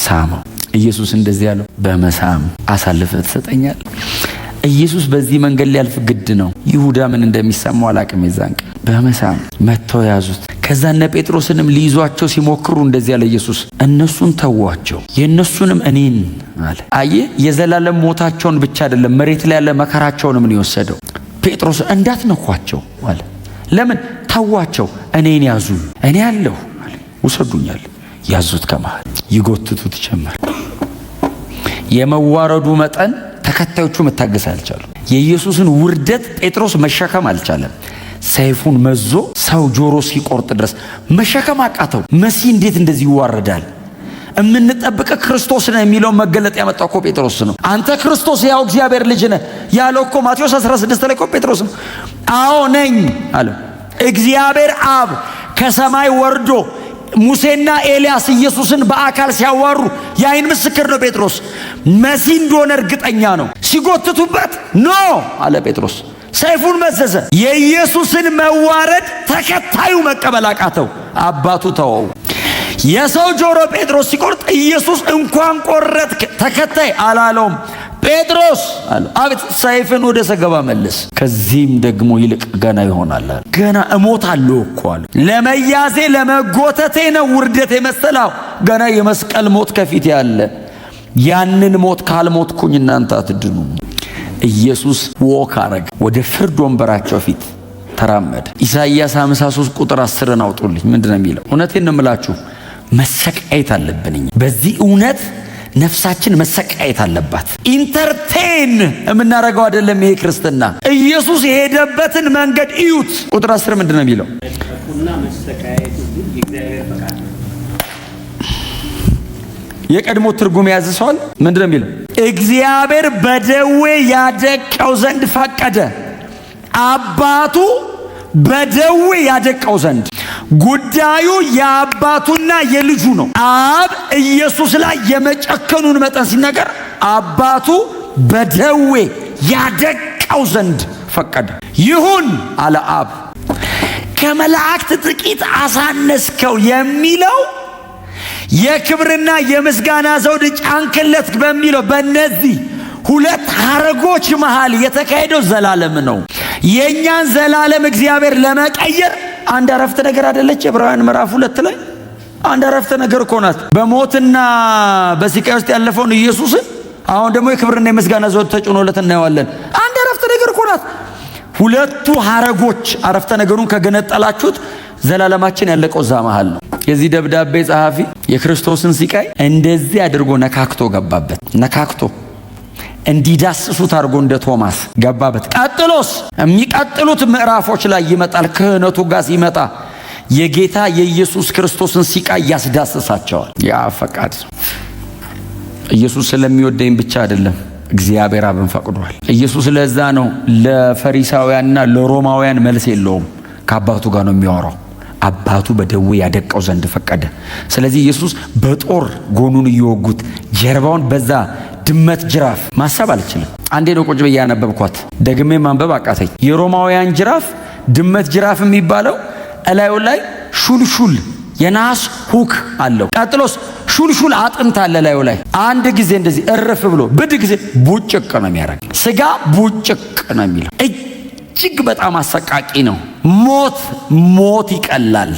ሳመው። ኢየሱስ እንደዚህ ያለው በመሳም አሳልፈህ ትሰጠኛለህ። ኢየሱስ በዚህ መንገድ ሊያልፍ ግድ ነው። ይሁዳ ምን እንደሚሰማው አላቅም። የዛን ቀን በመሳም መተው ያዙት። ከዛ እነ ጴጥሮስንም ሊይዟቸው ሲሞክሩ እንደዚህ ያለ ኢየሱስ እነሱን ተዋቸው የነሱንም እኔን አለ። አየህ፣ የዘላለም ሞታቸውን ብቻ አይደለም መሬት ላይ ያለ መከራቸውንም ነው የወሰደው። ጴጥሮስ እንዳትነኳቸው አለ። ለምን? ተዋቸው፣ እኔን ያዙ፣ እኔ ያለሁ አለ። ውሰዱኛል። ያዙት፣ ከመሃል ይጎትቱት ጀመር። የመዋረዱ መጠን ተከታዮቹ መታገስ አልቻሉ። የኢየሱስን ውርደት ጴጥሮስ መሸከም አልቻለም። ሰይፉን መዞ ሰው ጆሮ ሲቆርጥ ድረስ መሸከም አቃተው። መሲህ እንዴት እንደዚህ ይዋረዳል? እምንጠብቀ ክርስቶስ ነው የሚለው መገለጥ ያመጣው እኮ ጴጥሮስ ነው። አንተ ክርስቶስ ያው እግዚአብሔር ልጅ ነህ ያለው እኮ ማቴዎስ 16 ላይ እኮ ጴጥሮስ ነው። አዎ ነኝ አለ። እግዚአብሔር አብ ከሰማይ ወርዶ ሙሴና ኤልያስ ኢየሱስን በአካል ሲያዋሩ የአይን ምስክር ነው ጴጥሮስ። መሲህ እንደሆነ እርግጠኛ ነው። ሲጎትቱበት ኖ አለ ጴጥሮስ። ሰይፉን መዘዘ። የኢየሱስን መዋረድ ተከታዩ መቀበል አቃተው። አባቱ ተወው። የሰው ጆሮ ጴጥሮስ ሲቆርጥ ኢየሱስ እንኳን ቆረጥክ ተከታይ አላለውም። ጴጥሮስ አለ አቤት፣ ሰይፍን ወደ ሰገባ መልስ፣ ከዚህም ደግሞ ይልቅ ገና ይሆናል። ገና እሞታለሁ እኮ አለ። ለመያዜ ለመጎተቴ ነው ውርደት የመሰለው። ገና የመስቀል ሞት ከፊት ያለ፣ ያንን ሞት ካልሞትኩኝ እናንተ አትድኑ። ኢየሱስ ወክ አረገ፣ ወደ ፍርድ ወንበራቸው ፊት ተራመደ። ኢሳይያስ 53 ቁጥር 10 አውጡልኝ። ምንድነው የሚለው? እውነቴን ነው የምላችሁ፣ መሰቃየት አለብን። በዚህ እውነት ነፍሳችን መሰቃየት አለባት። ኢንተርቴን የምናረገው አይደለም ይሄ ክርስትና። ኢየሱስ የሄደበትን መንገድ እዩት። ቁጥር 10 ምንድነው የሚለው? የቀድሞ ትርጉም ያዘሰዋል። ምንድነው የሚለው? እግዚአብሔር በደዌ ያደቀው ዘንድ ፈቀደ። አባቱ በደዌ ያደቀው ዘንድ። ጉዳዩ የአባቱና የልጁ ነው። አብ ኢየሱስ ላይ የመጨከኑን መጠን ሲነገር አባቱ በደዌ ያደቀው ዘንድ ፈቀደ። ይሁን አለ አብ። ከመላእክት ጥቂት አሳነስከው የሚለው የክብርና የምስጋና ዘውድ ጫንክለት በሚለው በእነዚህ ሁለት ሐረጎች መሃል የተካሄደው ዘላለም ነው። የኛን ዘላለም እግዚአብሔር ለመቀየር አንድ አረፍተ ነገር አይደለች? ዕብራውያን ምዕራፍ 2 ላይ አንድ አረፍተ ነገር እኮ ናት። በሞትና በስቃይ ውስጥ ያለፈውን ኢየሱስን አሁን ደግሞ የክብርና የምስጋና ዘውድ ተጭኖለት እናየዋለን። አንድ አረፍተ ነገር እኮ ናት። ሁለቱ ሐረጎች አረፍተ ነገሩን ከገነጠላችሁት ዘላለማችን ያለቀው እዛ መሃል ነው። የዚህ ደብዳቤ ጸሐፊ የክርስቶስን ስቃይ እንደዚህ አድርጎ ነካክቶ ገባበት። ነካክቶ እንዲዳስሱት አድርጎ እንደ ቶማስ ገባበት። ቀጥሎስ የሚቀጥሉት ምዕራፎች ላይ ይመጣል። ክህነቱ ጋር ሲመጣ የጌታ የኢየሱስ ክርስቶስን ስቃይ ያስዳስሳቸዋል። ያ ፈቃድ ኢየሱስ ስለሚወደኝ ብቻ አይደለም፣ እግዚአብሔር አብን ፈቅዷል። ኢየሱስ ለዛ ነው ለፈሪሳውያንና ለሮማውያን መልስ የለውም። ከአባቱ ጋር ነው የሚያወራው። አባቱ በደዌ ያደቀው ዘንድ ፈቀደ። ስለዚህ ኢየሱስ በጦር ጎኑን እየወጉት ጀርባውን በዛ ድመት ጅራፍ ማሰብ አልችልም። አንዴ ነው ቁጭ ብዬ ያነበብኳት፣ ደግሜ ማንበብ አቃተኝ። የሮማውያን ጅራፍ ድመት ጅራፍ የሚባለው እላዩ ላይ ሹልሹል የናስ ሁክ አለው። ቀጥሎስ ሹልሹል አጥንት አለ እላዩ ላይ። አንድ ጊዜ እንደዚህ እርፍ ብሎ ብድ ጊዜ ቡጭቅ ነው የሚያደርግ። ስጋ ቡጭቅ ነው የሚለው። እጅግ በጣም አሰቃቂ ነው። ሞት ይቀላል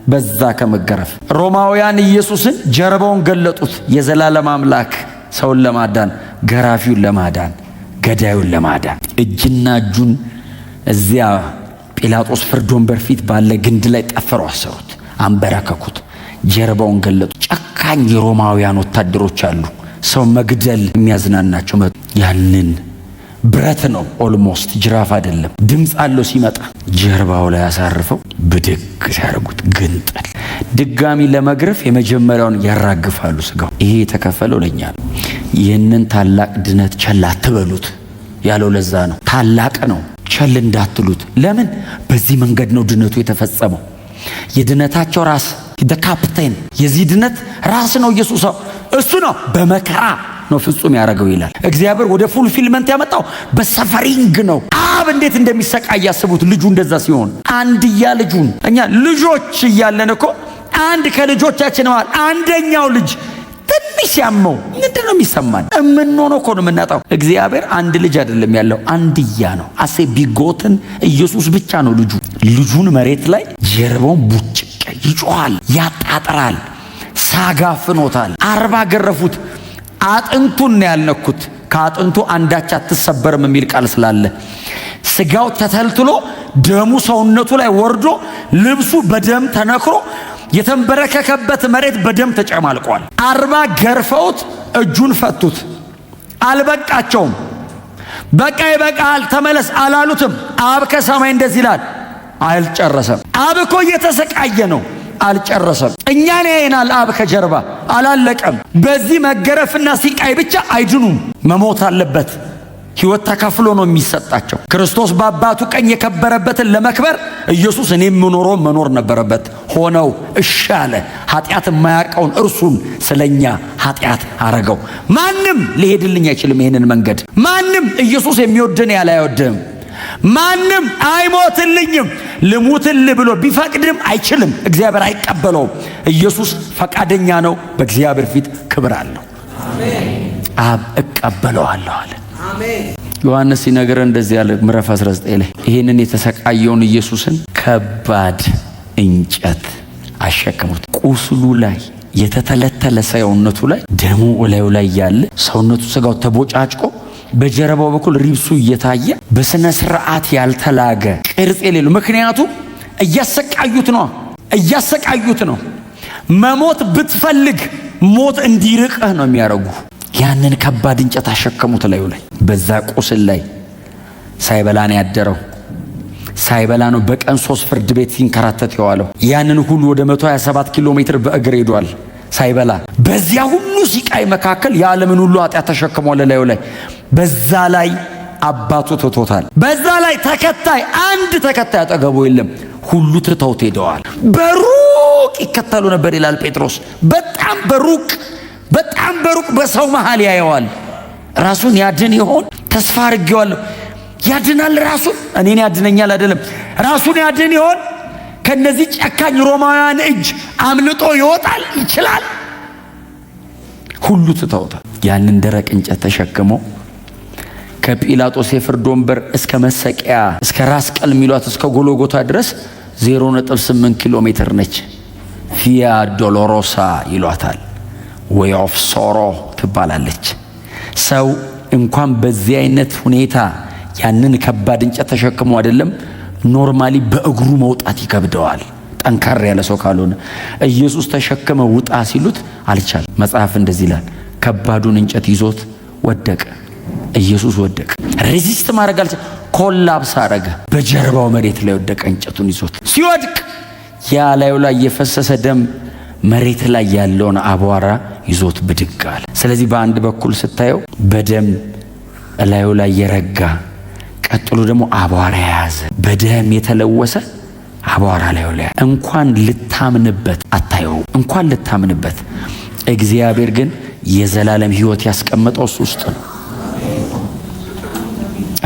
በዛ ከመገረፍ። ሮማውያን ኢየሱስን ጀርባውን ገለጡት። የዘላለም አምላክ ሰውን ለማዳን፣ ገራፊውን ለማዳን፣ ገዳዩን ለማዳን እጅና እጁን እዚያ ጲላጦስ ፍርድ ወንበር ፊት ባለ ግንድ ላይ ጠፍረው አሰሩት፣ አንበረከኩት፣ ጀርባውን ገለጡ። ጨካኝ የሮማውያን ወታደሮች አሉ፣ ሰው መግደል የሚያዝናናቸው። ያንን ብረት ነው፣ ኦልሞስት ጅራፍ አይደለም፣ ድምፅ አለው። ሲመጣ ጀርባው ላይ አሳርፈው ብድግ ሲያደርጉት ግንጥል። ድጋሚ ለመግረፍ የመጀመሪያውን ያራግፋሉ ስጋው። ይሄ የተከፈለው ለኛ ነው። ይህንን ታላቅ ድነት ቸል አትበሉት ያለው ለዛ ነው። ታላቅ ነው፣ ቸል እንዳትሉት። ለምን? በዚህ መንገድ ነው ድነቱ የተፈጸመው። የድነታቸው ራስ ካፕቴን፣ የዚህ ድነት ራስ ነው ኢየሱስ። እሱ ነው በመከራ ነው ፍጹም ያደረገው ይላል። እግዚአብሔር ወደ ፉልፊልመንት ያመጣው በሰፈሪንግ ነው። አብ እንዴት እንደሚሰቃይ ያስቡት። ልጁ እንደዛ ሲሆን አንድያ ልጁን እኛ ልጆች እያለን እኮ አንድ ከልጆቻችን ማለት አንደኛው ልጅ ትንሽ ያመው ምንድን ነው የሚሰማን? እምንሆነው እኮ ነው የምናጣው። እግዚአብሔር አንድ ልጅ አይደለም ያለው፣ አንድያ ነው። አሴ ቢጎትን ኢየሱስ ብቻ ነው ልጁ። ልጁን መሬት ላይ ጀርባውን ቡጭቅ ይጮሃል፣ ያጣጥራል፣ ሳጋፍኖታል። 40 ገረፉት። አጥንቱን ነው ያልነኩት። ከአጥንቱ አንዳች አትሰበርም የሚል ቃል ስላለ ስጋው ተተልትሎ ደሙ ሰውነቱ ላይ ወርዶ ልብሱ በደም ተነክሮ የተንበረከከበት መሬት በደም ተጨማልቋል። 40 ገርፈውት እጁን ፈቱት። አልበቃቸውም። በቃ ይበቃል ተመለስ አላሉትም። አብ ከሰማይ እንደዚህ ይላል፣ አልጨረሰም። አብ እኮ እየተሰቃየ ነው፣ አልጨረሰም። እኛን ያየናል አብ ከጀርባ፣ አላለቀም። በዚህ መገረፍና ሲቃይ ብቻ አይድኑም፣ መሞት አለበት። ሕይወት ተከፍሎ ነው የሚሰጣቸው። ክርስቶስ በአባቱ ቀኝ የከበረበትን ለመክበር ኢየሱስ እኔ የምኖረው መኖር ነበረበት። ሆነው እሺ አለ። ኃጢአት የማያውቀውን እርሱን ስለኛ ኃጢአት አረገው። ማንም ሊሄድልኝ አይችልም ይሄንን መንገድ። ማንም ኢየሱስ የሚወድን ያለ አይወድም። ማንም አይሞትልኝም ልሙትል ብሎ ቢፈቅድም አይችልም። እግዚአብሔር አይቀበለውም። ኢየሱስ ፈቃደኛ ነው። በእግዚአብሔር ፊት ክብር አለው። አብ እቀበለዋለሁ አለ። ዮሐንስ ሲነግረን እንደዚህ ያለ ምዕራፍ 19 ላይ ይህንን የተሰቃየውን ኢየሱስን ከባድ እንጨት አሸከሙት። ቁስሉ ላይ የተተለተለ ሰውነቱ ላይ ደሙ ወላዩ ላይ ያለ ሰውነቱ ስጋው ተቦጫጭቆ በጀርባው በኩል ሪብሱ እየታየ በስነ ስርዓት ያልተላገ ቅርጽ የሌለው። ምክንያቱም እያሰቃዩት ነው። መሞት ብትፈልግ ሞት እንዲርቅህ ነው የሚያረጉ። ያንን ከባድ እንጨት አሸከሙት ላዩ ላይ። በዛ ቁስል ላይ ሳይበላ ነው ያደረው። ሳይበላ ነው በቀን 3 ፍርድ ቤት ሲንከራተት የዋለው። ያንን ሁሉ ወደ 127 ኪሎ ሜትር በእግር ሄዷል ሳይበላ። በዚያ ሁሉ ሲቃይ መካከል የዓለምን ሁሉ ኃጢአት ተሸክሟል ላዩ ላይ። በዛ ላይ አባቱ ትቶታል። በዛ ላይ አንድ ተከታይ አጠገቡ የለም። ሁሉ ትተውት ሄደዋል። በሩቅ ይከተሉ ነበር ይላል ጴጥሮስ። በጣም በሩቅ በሰው መሃል ያየዋል። ራሱን ያድን ይሆን? ተስፋ አድርጌዋለሁ። ያድናል ራሱን? እኔን ያድነኛል አይደለም፣ ራሱን ያድን ይሆን? ከነዚህ ጨካኝ ሮማውያን እጅ አምልጦ ይወጣል? ይችላል? ሁሉ ትተውታል። ያንን ደረቅ እንጨት ተሸክሞ ከጲላጦስ የፍርድ ወንበር እስከ መሰቂያ እስከ ራስ ቅል የሚሏት እስከ ጎልጎታ ድረስ 0.8 ኪሎ ሜትር ነች። ቪያ ዶሎሮሳ ይሏታል። ዌይ ኦፍ ሶሮ ትባላለች። ሰው እንኳን በዚህ አይነት ሁኔታ ያንን ከባድ እንጨት ተሸክሞ አይደለም ኖርማሊ በእግሩ መውጣት ይከብደዋል፣ ጠንካራ ያለ ሰው ካልሆነ። ኢየሱስ ተሸከመ ውጣ ሲሉት አልቻለም። መጽሐፍ እንደዚህ ይላል፣ ከባዱን እንጨት ይዞት ወደቀ። ኢየሱስ ወደቀ። ሬዚስት ማድረግ አልቻለም። ኮላፕስ አረገ። በጀርባው መሬት ላይ ወደቀ። እንጨቱን ይዞት ሲወድቅ ያ ላዩ ላይ የፈሰሰ ደም መሬት ላይ ያለውን አቧራ ይዞት ብድግ አለ። ስለዚህ በአንድ በኩል ስታየው በደም ላዩ ላይ የረጋ፣ ቀጥሎ ደግሞ አቧራ የያዘ በደም የተለወሰ አቧራ ላዩ ላይ እንኳን ልታምንበት አታየው፣ እንኳን ልታምንበት። እግዚአብሔር ግን የዘላለም ሕይወት ያስቀመጠው እሱ ውስጥ ነው።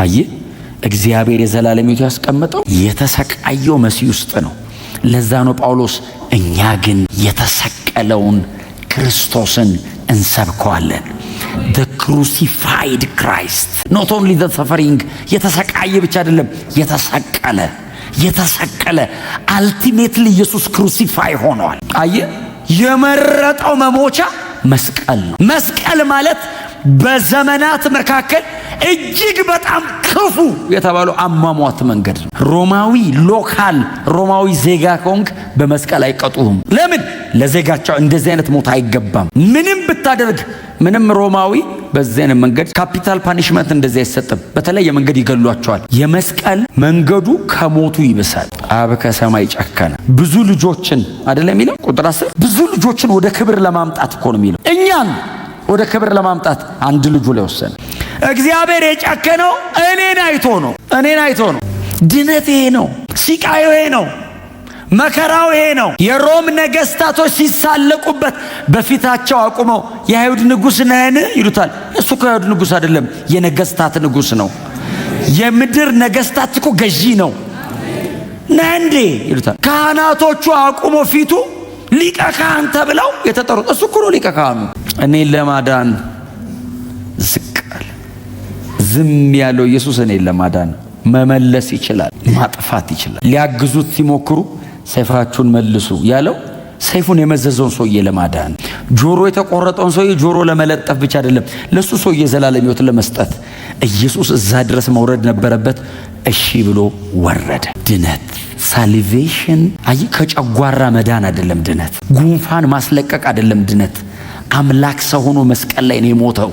አየህ፣ እግዚአብሔር የዘላለም ሕይወት ያስቀመጠው የተሰቃየው መሲህ ውስጥ ነው። ለዛ ነው ጳውሎስ እኛ ግን የተሰቀለውን ክርስቶስን እንሰብከዋለን። the crucified Christ, not only the suffering፣ የተሰቃየ ብቻ አይደለም፣ የተሰቀለ አልቲሜትሊ ኢየሱስ ክሩሲፋይ ሆኗል። አየህ፣ የመረጠው መሞቻ መስቀል ነው። መስቀል ማለት በዘመናት መካከል እጅግ በጣም ክፉ የተባለው አሟሟት መንገድ ነው። ሮማዊ ዜጋ ከሆንክ በመስቀል አይቀጡህም። ለምን? ለዜጋቸው እንደዚህ አይነት ሞት አይገባም። ምንም ብታደርግ ምንም ሮማዊ በዚህ አይነት መንገድ ካፒታል ፓኒሽመንት እንደዚህ አይሰጥም። በተለየ መንገድ ይገሏቸዋል። የመስቀል መንገዱ ከሞቱ ይብሳል። አብ ከሰማይ ጨከነ ብዙ ልጆችን አይደለም የሚለው ቁጥር 10 ብዙ ልጆችን ወደ ክብር ለማምጣት እኮ ነው የሚለው። እኛን ወደ ክብር ለማምጣት አንድ ልጁ ላይ ወሰነ። እግዚአብሔር የጨከነው እኔን አይቶ ነው። ድነት ይሄ ነው። ሲቃዩ ይሄ ነው። መከራው ይሄ ነው። የሮም ነገስታቶች ሲሳለቁበት በፊታቸው አቁመው የአይሁድ ንጉሥ ነህን ይሉታል። እሱ እኮ የአይሁድ ንጉሥ አይደለም፣ የነገስታት ንጉሥ ነው። የምድር ነገስታት እኮ ገዢ ነው። ነህ እንዴ ይሉታል። ካህናቶቹ አቁሞ ፊቱ ሊቀ ካህን ተብለው የተጠሩት እሱ እኮ ነው ሊቀ ካህኑ። እኔን ለማዳን ዝቅ አለ። ዝም ያለው ኢየሱስ እኔን ለማዳን መመለስ ይችላል፣ ማጥፋት ይችላል። ሊያግዙት ሲሞክሩ ሰይፋችሁን መልሱ ያለው ሰይፉን የመዘዘውን ሰውዬ ለማዳን፣ ጆሮ የተቆረጠውን ሰውዬ ጆሮ ለመለጠፍ ብቻ አይደለም፣ ለሱ ሰውዬ ዘላለም ሕይወት ለመስጠት ኢየሱስ እዛ ድረስ መውረድ ነበረበት። እሺ ብሎ ወረደ። ድነት ሳልቬሽን አይ ከጨጓራ መዳን አይደለም ድነት፣ ጉንፋን ማስለቀቅ አይደለም ድነት። አምላክ ሰው ሆኖ መስቀል ላይ ነው የሞተው።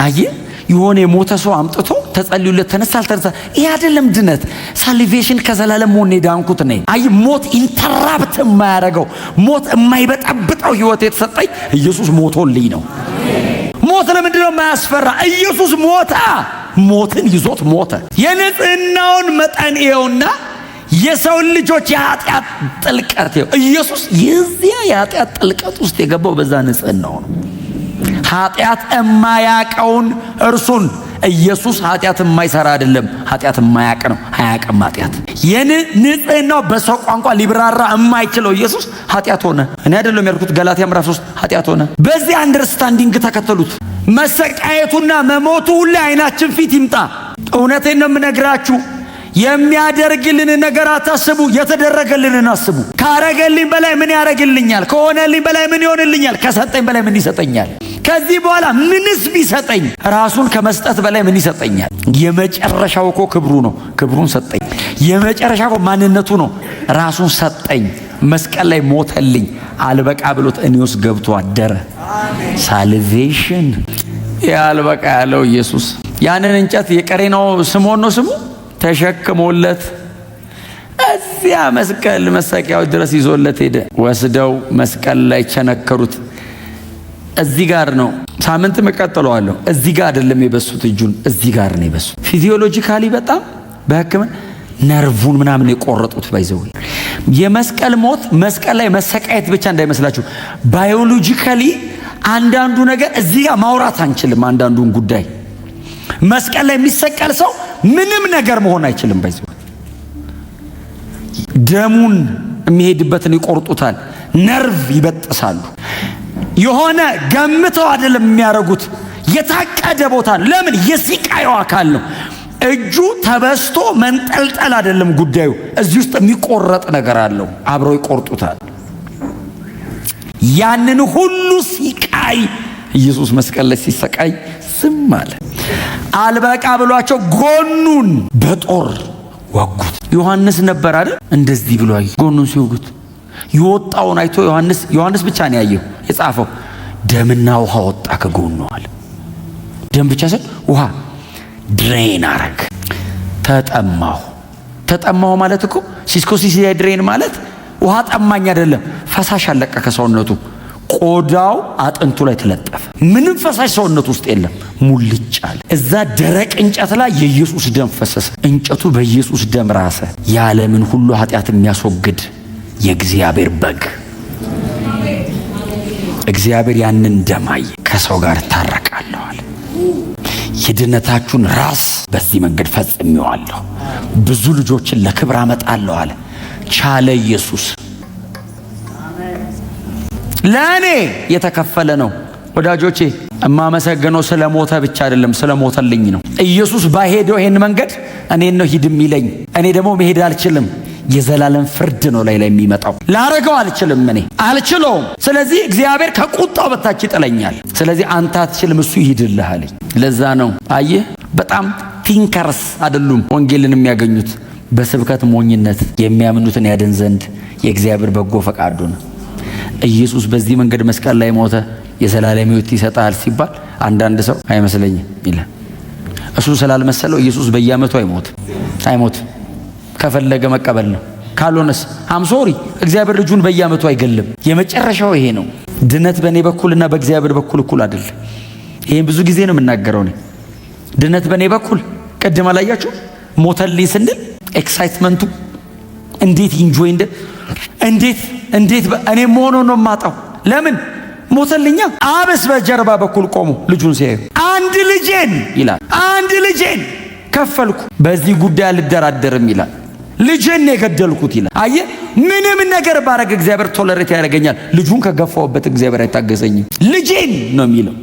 አይ የሆነ የሞተ ሰው አምጥቶ ተጸልዩለት ተነሳ አልተነሳ ይሄ አይደለም ድነት። ሳልቬሽን ከዘላለም ሞት ዳንኩት ነኝ። አይ ሞት ኢንተራፕት የማያደርገው ሞት የማይበጠብጠው ህይወት የተሰጠኝ ኢየሱስ ሞቶልኝ ነው። ሞት ለምንድን ነው የማያስፈራ? ኢየሱስ ሞታ፣ ሞትን ይዞት ሞተ። የንጽህናውን መጠን ይኸውና የሰው ልጆች የኃጢአት ጥልቀት ይኸው። ኢየሱስ የዚያ የኃጢአት ጥልቀት ውስጥ የገባው በዛ ንጽህናው ነው። ኃጢአት የማያቀውን እርሱን ኢየሱስ ኃጢአት የማይሰራ አይደለም፣ ኃጢአት የማያቅ ነው። አያቅም ኃጢአት። የንጽህናው በሰው ቋንቋ ሊብራራ የማይችለው ኢየሱስ ኃጢአት ሆነ። እኔ አይደለም ያልኩት፣ ገላትያ ምዕራፍ 3 ኃጢአት ሆነ። በዚህ አንደርስታንዲንግ ተከተሉት። መሰቃየቱና መሞቱ ሁሉ አይናችን ፊት ይምጣ። እውነቴን ነው የምነግራችሁ። የሚያደርግልን ነገር አታስቡ፣ የተደረገልንን አስቡ። ካረገልኝ በላይ ምን ያረግልኛል? ከሆነልኝ በላይ ምን ይሆንልኛል? ከሰጠኝ በላይ ምን ይሰጠኛል? ከዚህ በኋላ ምንስ ቢሰጠኝ? ራሱን ከመስጠት በላይ ምን ይሰጠኛል? የመጨረሻው እኮ ክብሩ ነው። ክብሩን ሰጠኝ። የመጨረሻው ማንነቱ ነው። ራሱን ሰጠኝ። መስቀል ላይ ሞተልኝ። አልበቃ ብሎት እኔ ውስጥ ገብቶ አደረ። ሳልቬሽን ያልበቃ ያለው ኢየሱስ ያንን እንጨት የቀሬናው ስምዖን ነው ስሙ ተሸክሞለት እዚያ መስቀል መሰቂያው ድረስ ይዞለት ሄደ። ወስደው መስቀል ላይ ቸነከሩት። እዚህ ጋር ነው ሳምንት መቀጠለዋለሁ። እዚህ ጋር አይደለም የበሱት፣ እጁን እዚህ ጋር ነው የበሱት። ፊዚዮሎጂካሊ በጣም በሕክምና ነርቡን ምናምን የቆረጡት ባይዘው። የመስቀል ሞት መስቀል ላይ መሰቃየት ብቻ እንዳይመስላችሁ። ባዮሎጂካሊ አንዳንዱ ነገር እዚህ ጋር ማውራት አንችልም። አንዳንዱን ጉዳይ መስቀል ላይ የሚሰቀል ሰው ምንም ነገር መሆን አይችልም። ባይዘው ደሙን የሚሄድበትን ይቆርጡታል፣ ነርቭ ይበጥሳሉ። የሆነ ገምተው አይደለም የሚያረጉት፣ የታቀደ ቦታ ነው። ለምን? የሲቃዩ አካል ነው። እጁ ተበስቶ መንጠልጠል አይደለም ጉዳዩ። እዚህ ውስጥ የሚቆረጥ ነገር አለው። አብረው ይቆርጡታል። ያንን ሁሉ ሲቃይ ኢየሱስ መስቀል ላይ ሲሰቃይ ዝም አለ። አልበቃ ብሏቸው ጎኑን በጦር ወጉት። ዮሐንስ ነበር አይደል እንደዚህ ብሎ ጎኑን ሲወጉት የወጣውን አይቶ ዮሐንስ ብቻ ነው ያየው የጻፈው። ደምና ውሃ ወጣ ከጎኑ አለ። ደም ብቻ ሳይሆን ውሃ ድሬን አረግ። ተጠማሁ ማለት እኮ ሲስኮሲስ ድሬን ማለት ውሃ ጠማኝ አይደለም፣ ፈሳሽ አለቀ ከሰውነቱ። ቆዳው አጥንቱ ላይ ተለጠፈ። ምንም ፈሳሽ ሰውነቱ ውስጥ የለም፣ ሙልጭ አለ። እዛ ደረቅ እንጨት ላይ የኢየሱስ ደም ፈሰሰ። እንጨቱ በኢየሱስ ደም ራሰ። የዓለምን ሁሉ ኃጢአት የሚያስወግድ የእግዚአብሔር በግ። እግዚአብሔር ያንን ደም አየ። ከሰው ጋር ታረቃለሁ አለ። የድነታችሁን ራስ በዚህ መንገድ ፈጽሜዋለሁ፣ ብዙ ልጆችን ለክብር አመጣለሁ አለ። ቻለ ኢየሱስ። ለእኔ የተከፈለ ነው ወዳጆቼ። እማመሰግነው ስለሞተ ብቻ አይደለም፣ ስለሞተልኝ ነው። ኢየሱስ ባይሄደው ይሄን መንገድ እኔን ነው ሂድ የሚለኝ። እኔ ደግሞ መሄድ አልችልም። የዘላለም ፍርድ ነው ላይ የሚመጣው። ላረገው አልችልም፣ እኔ አልችለውም። ስለዚህ እግዚአብሔር ከቁጣው በታች ይጥለኛል። ስለዚህ አንተ አትችልም፣ እሱ ይሂድልህ አለኝ። ለዛ ነው አየህ፣ በጣም ቲንከርስ አይደሉም ወንጌልን የሚያገኙት። በስብከት ሞኝነት የሚያምኑትን ያድን ዘንድ የእግዚአብሔር በጎ ፈቃዱ ነው። ኢየሱስ በዚህ መንገድ መስቀል ላይ ሞተ፣ የዘላለም ሕይወት ይሰጣል ሲባል አንዳንድ ሰው አይመስለኝም ይላል። እሱ ስላልመሰለው ኢየሱስ በየዓመቱ አይሞት ከፈለገ መቀበል ነው። ካልሆነስ ሶሪ እግዚአብሔር ልጁን በየዓመቱ አይገልም። የመጨረሻው ይሄ ነው። ድነት በእኔ በኩልና በእግዚአብሔር በኩል እኩል አይደለም። ይሄን ብዙ ጊዜ ነው የምናገረው እኔ። ድነት በእኔ በኩል ቅድም አላያችሁ ሞተልኝ ስንል ኤክሳይትመንቱ እንዴት ኢንጆይ እንዴት እኔ ሆኖ ነው የማጣው። ለምን ሞተልኛ? አብስ በጀርባ በኩል ቆሞ ልጁን ሲያዩ አንድ ልጄን ይላል፣ አንድ ልጄን ከፈልኩ፣ በዚህ ጉዳይ አልደራደርም ይላል። ልጄን የገደልኩት ይላል። አየህ፣ ምንም ነገር ባረግ እግዚአብሔር ቶለሬት ያደርገኛል። ልጁን ከገፋውበት እግዚአብሔር አይታገሰኝም። ልጄን ነው የሚለው።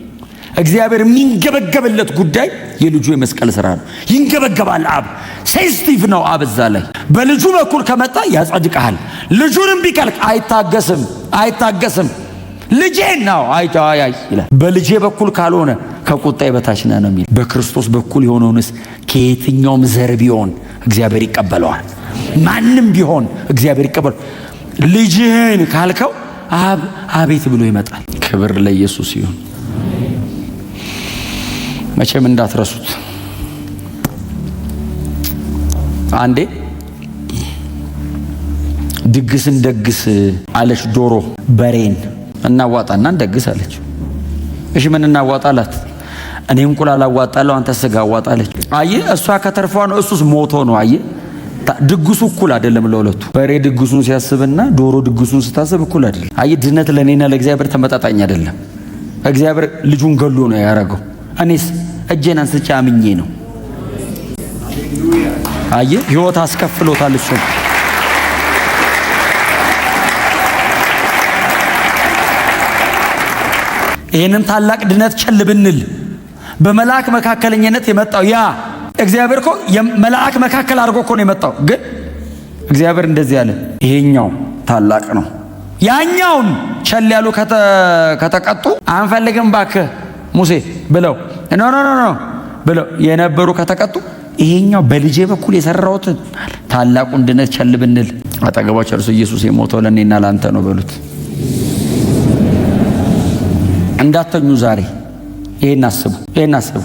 እግዚአብሔር የሚንገበገብለት ጉዳይ የልጁ የመስቀል ስራ ነው። ይንገበገባል። አብ ሴንሲቲቭ ነው። አብ እዛ ላይ በልጁ በኩል ከመጣ ያጸድቃል። ልጁንም ቢከልክ አይታገስም። ልጄን ነው አይታያይ ይላል። በልጄ በኩል ካልሆነ ከቁጣዬ በታች ነህ ነው የሚል። በክርስቶስ በኩል የሆነውንስ ከየትኛውም ዘር ቢሆን እግዚአብሔር ይቀበለዋል። ማንም ቢሆን እግዚአብሔር ይቀበለዋል። ልጅህን ካልከው አቤት ብሎ ይመጣል። ክብር ለኢየሱስ ይሁን። መቼም እንዳትረሱት። አንዴ ድግስን ደግስ አለች ዶሮ በሬን እናዋጣና እንደግስ አለች። እሺ ምን እናዋጣላት? እኔ እንቁላል አዋጣለሁ፣ አንተ ስጋ አዋጣለች። አየህ፣ እሷ ከተርፏ ነው፣ እሱስ ሞቶ ነው። አየህ፣ ድግሱ እኩል አይደለም ለሁለቱ። በሬ ድግሱን ሲያስብና ዶሮ ድግሱን ስታስብ እኩል አይደለም። አየህ፣ ድነት ለኔና ለእግዚአብሔር ተመጣጣኝ አይደለም። እግዚአብሔር ልጁን ገሎ ነው ያደረገው። እኔስ እጄን አንስቼ አምኜ ነው። አየህ፣ ሕይወት አስከፍሎታል እሱ። ይህንን ታላቅ ድነት ቸል ብንል በመላእክ መካከለኝነት የመጣው ያ እግዚአብሔር እኮ የመላእክ መካከል አድርጎ እኮ ነው የመጣው። ግን እግዚአብሔር እንደዚህ አለ፣ ይሄኛው ታላቅ ነው። ያኛውን ቸል ያሉ ከተቀጡ አንፈልግም ባክህ ሙሴ ብለው ኖ ብለው የነበሩ ከተቀጡ፣ ይሄኛው በልጄ በኩል የሰራሁትን ታላቁን ድነት ቸል ብንል፣ አጠገባቸው እርሱ ኢየሱስ የሞተው ለእኔና ለአንተ ነው በሉት። እንዳተኙ ዛሬ ይሄን አስቡ።